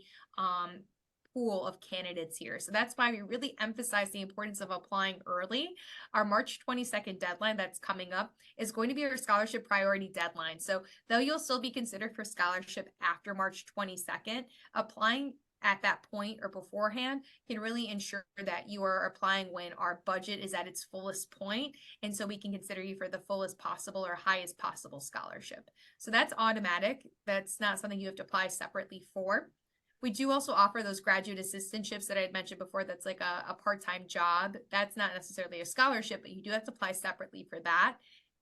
pool of candidates here. So that's why we really emphasize the importance of applying early. Our March 22nd deadline that's coming up is going to be our scholarship priority deadline. So though you'll still be considered for scholarship after March 22nd, applying at that point or beforehand can really ensure that you are applying when our budget is at its fullest point, and so we can consider you for the fullest possible or highest possible scholarship. So that's automatic. That's not something you have to apply separately for. We do also offer those graduate assistantships that I had mentioned before. That's like a part-time job. That's not necessarily a scholarship, but you do have to apply separately for that.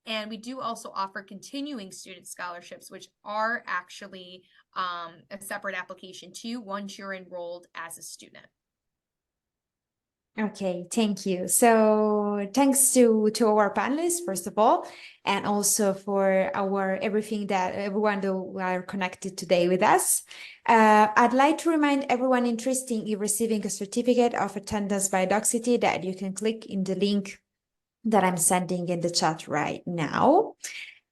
And we do also offer continuing student scholarships, which are actually a separate application too, once you're enrolled as a student. Okay, thank you. So thanks to our panelists, first of all, and also for everyone that are connected today with us. I'd like to remind everyone interested in receiving a certificate of attendance by Docsity that you can click in the link that I'm sending in the chat right now.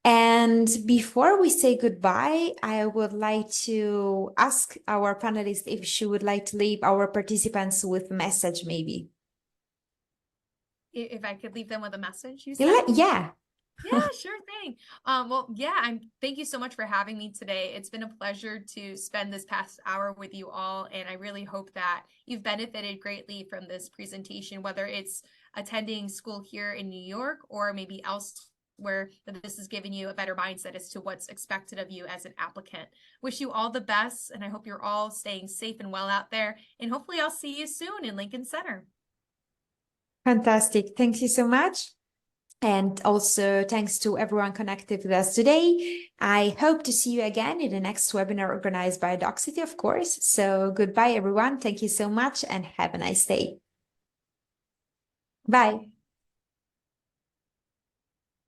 And before we say goodbye, I would like to ask our panelists if she would like to leave our participants with a message, maybe. If I could leave them with a message, you said? Yeah. Yeah, sure thing. Thank you so much for having me today. It's been a pleasure to spend this past hour with you all, and I really hope that you've benefited greatly from this presentation, whether it's attending school here in New York or maybe elsewhere, that this has given you a better mindset as to what's expected of you as an applicant. Wish you all the best, and I hope you're all staying safe and well out there, and hopefully I'll see you soon in Lincoln Center. Fantastic. Thank you so much. And also thanks to everyone connected with us today. I hope to see you again in the next webinar organized by Docsity, of course. So goodbye, everyone. Thank you so much and have a nice day. Bye.